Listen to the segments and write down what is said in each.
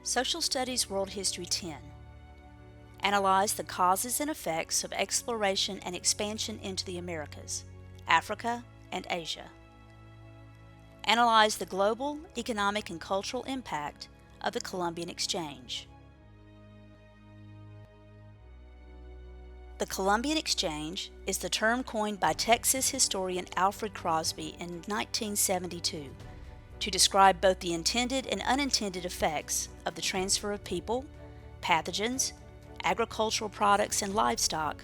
Social Studies World History 10. Analyze the causes and effects of exploration and expansion into the Americas, Africa, and Asia. Analyze the global, economic, and cultural impact of the Columbian Exchange. The Columbian Exchange is the term coined by Texas historian Alfred Crosby in 1972 to describe both the intended and unintended effects of the transfer of people, pathogens, agricultural products, and livestock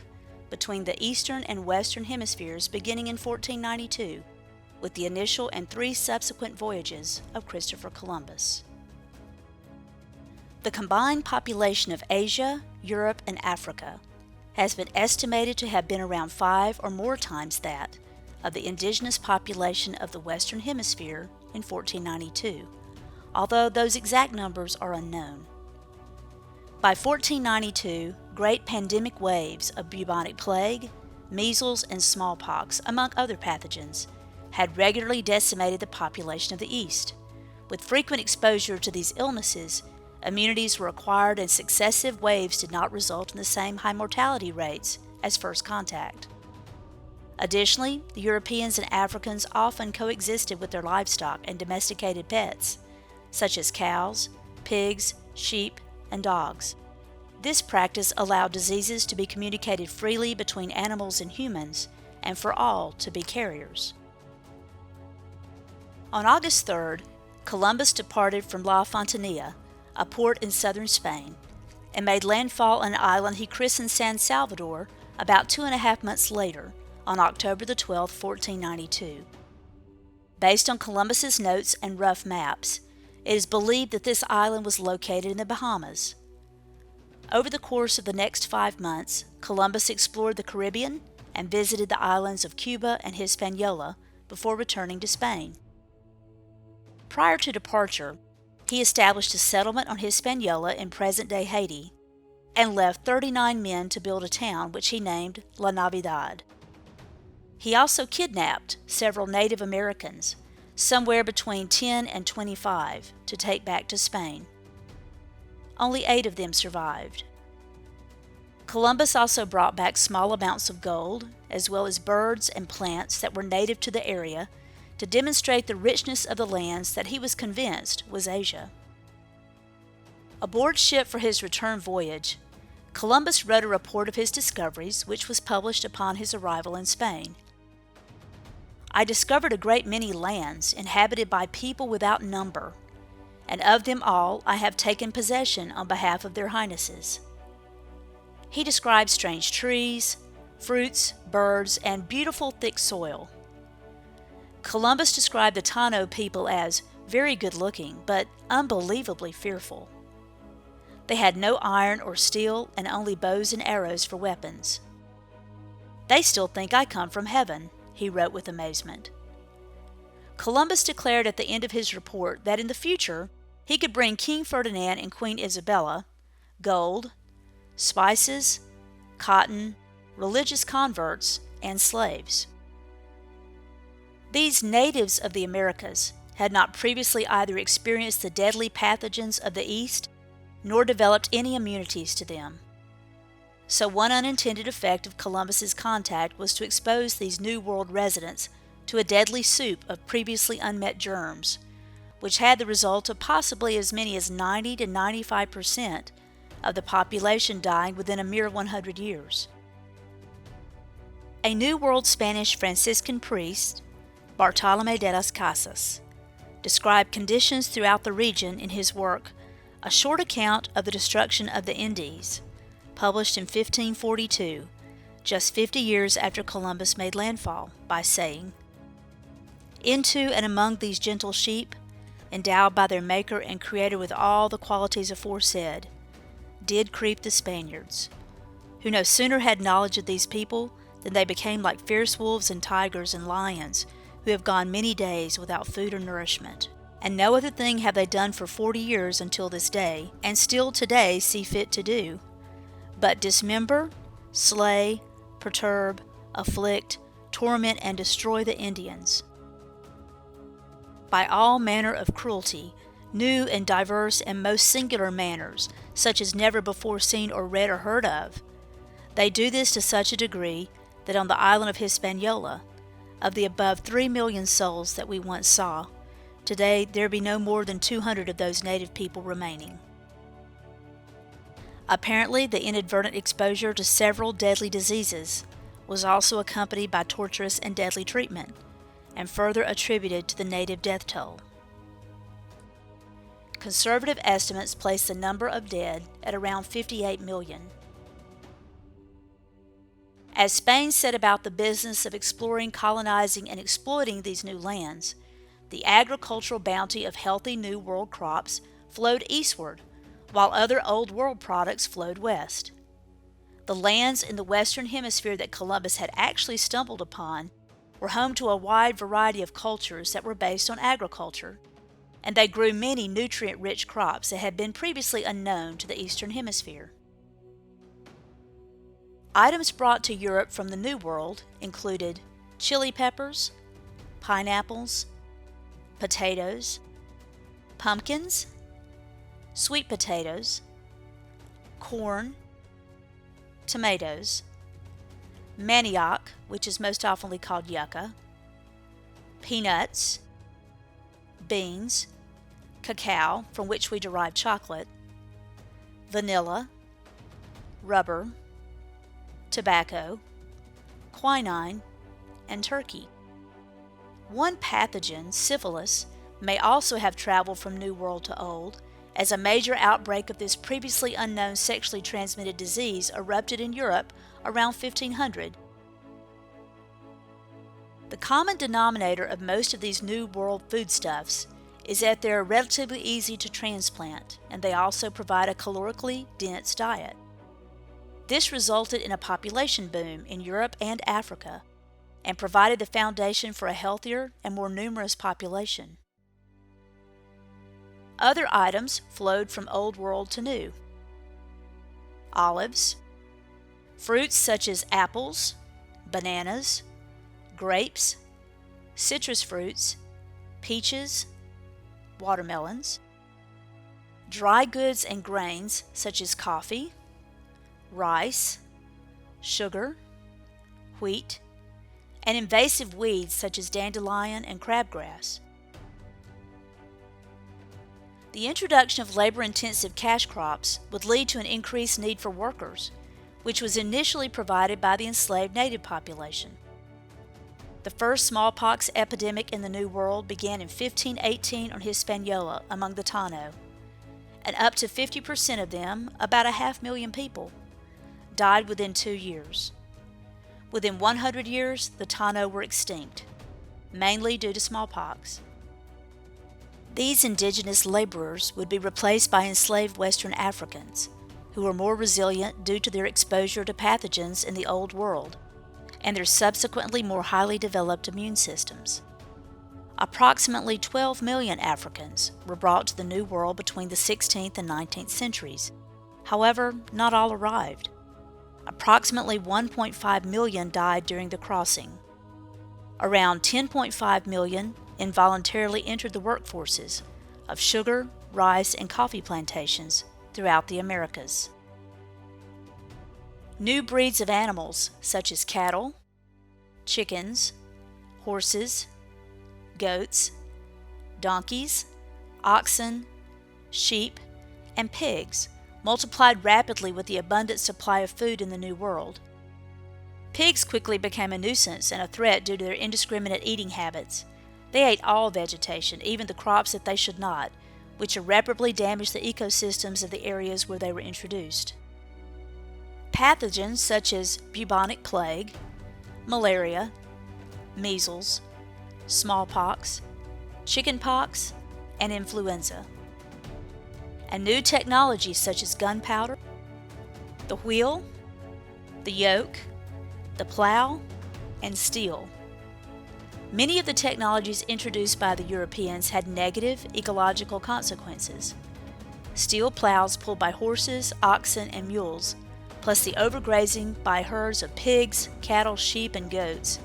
between the eastern and western hemispheres beginning in 1492 with the initial and 3 subsequent voyages of Christopher Columbus. The combined population of Asia, Europe, and Africa has been estimated to have been around 5 or more times that of the indigenous population of the Western Hemisphere in 1492, although those exact numbers are unknown. By 1492, great pandemic waves of bubonic plague, measles, and smallpox, among other pathogens, had regularly decimated the population of the East. With frequent exposure to these illnesses, immunities were acquired and successive waves did not result in the same high mortality rates as first contact. Additionally, the Europeans and Africans often coexisted with their livestock and domesticated pets, such as cows, pigs, sheep, and dogs. This practice allowed diseases to be communicated freely between animals and humans, and for all to be carriers. On August 3rd, Columbus departed from La Fontanilla, a port in southern Spain, and made landfall on an island he christened San Salvador about 2.5 months later, on October the 12th, 1492. Based on Columbus's notes and rough maps, it is believed that this island was located in the Bahamas. Over the course of the next 5 months, Columbus explored the Caribbean and visited the islands of Cuba and Hispaniola before returning to Spain. Prior to departure, he established a settlement on Hispaniola in present-day Haiti and left 39 men to build a town which he named La Navidad. He also kidnapped several Native Americans, somewhere between 10 and 25, to take back to Spain. Only 8 of them survived. Columbus also brought back small amounts of gold, as well as birds and plants that were native to the area, to demonstrate the richness of the lands that he was convinced was Asia. Aboard ship for his return voyage, Columbus wrote a report of his discoveries, which was published upon his arrival in Spain. I discovered a great many lands inhabited by people without number, and of them all I have taken possession on behalf of their highnesses. He described strange trees, fruits, birds, and beautiful thick soil. Columbus described the Taino people as very good-looking, but unbelievably fearful. They had no iron or steel and only bows and arrows for weapons. "They still think I come from heaven," he wrote with amazement. Columbus declared at the end of his report that in the future he could bring King Ferdinand and Queen Isabella gold, spices, cotton, religious converts, and slaves. These natives of the Americas had not previously either experienced the deadly pathogens of the East nor developed any immunities to them. So one unintended effect of Columbus's contact was to expose these New World residents to a deadly soup of previously unmet germs, which had the result of possibly as many as 90 to 95% of the population dying within a mere 100 years. A New World Spanish Franciscan priest, Bartolomé de las Casas, described conditions throughout the region in his work, A Short Account of the Destruction of the Indies, published in 1542, just 50 years after Columbus made landfall, by saying, "Into and among these gentle sheep, endowed by their Maker and Creator with all the qualities aforesaid, did creep the Spaniards, who no sooner had knowledge of these people than they became like fierce wolves and tigers and lions, who have gone many days without food or nourishment. And no other thing have they done for 40 years until this day, and still today see fit to do, but dismember, slay, perturb, afflict, torment, and destroy the Indians. By all manner of cruelty, new and diverse and most singular manners, such as never before seen or read or heard of. They do this to such a degree that on the island of Hispaniola, of the above 3 million souls that we once saw, today there be no more than 200 of those native people remaining. Apparently, the inadvertent exposure to several deadly diseases was also accompanied by torturous and deadly treatment, and further attributed to the native death toll. Conservative estimates place the number of dead at around 58 million. As Spain set about the business of exploring, colonizing, and exploiting these new lands, the agricultural bounty of healthy New World crops flowed eastward, while other Old World products flowed west. The lands in the Western Hemisphere that Columbus had actually stumbled upon were home to a wide variety of cultures that were based on agriculture, and they grew many nutrient-rich crops that had been previously unknown to the Eastern Hemisphere. Items brought to Europe from the New World included chili peppers, pineapples, potatoes, pumpkins, sweet potatoes, corn, tomatoes, manioc, which is most often called yucca, peanuts, beans, cacao, from which we derive chocolate, vanilla, rubber, tobacco, quinine, and turkey. One pathogen, syphilis, may also have traveled from New World to Old, as a major outbreak of this previously unknown sexually transmitted disease erupted in Europe around 1500. The common denominator of most of these New World foodstuffs is that they are relatively easy to transplant, and they also provide a calorically dense diet. This resulted in a population boom in Europe and Africa, and provided the foundation for a healthier and more numerous population. Other items flowed from Old World to New. Olives, fruits such as apples, bananas, grapes, citrus fruits, peaches, watermelons, dry goods and grains such as coffee, rice, sugar, wheat, and invasive weeds such as dandelion and crabgrass. The introduction of labor-intensive cash crops would lead to an increased need for workers, which was initially provided by the enslaved native population. The first smallpox epidemic in the New World began in 1518 on Hispaniola among the Tano, and up to 50% of them, about 500,000 people, died within 2 years. Within 100 years, the Tano were extinct, mainly due to smallpox. These indigenous laborers would be replaced by enslaved Western Africans, who were more resilient due to their exposure to pathogens in the Old World, and their subsequently more highly developed immune systems. Approximately 12 million Africans were brought to the New World between the 16th and 19th centuries. However, not all arrived. Approximately 1.5 million died during the crossing. Around 10.5 million involuntarily entered the workforces of sugar, rice, and coffee plantations throughout the Americas. New breeds of animals such as cattle, chickens, horses, goats, donkeys, oxen, sheep, and pigs multiplied rapidly with the abundant supply of food in the New World. Pigs quickly became a nuisance and a threat due to their indiscriminate eating habits. They ate all vegetation, even the crops that they should not, which irreparably damaged the ecosystems of the areas where they were introduced. Pathogens such as bubonic plague, malaria, measles, smallpox, chickenpox, and influenza. And new technologies such as gunpowder, the wheel, the yoke, the plow, and steel. Many of the technologies introduced by the Europeans had negative ecological consequences. Steel plows pulled by horses, oxen, and mules, plus the overgrazing by herds of pigs, cattle, sheep, and goats,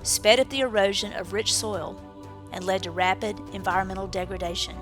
sped up the erosion of rich soil and led to rapid environmental degradation.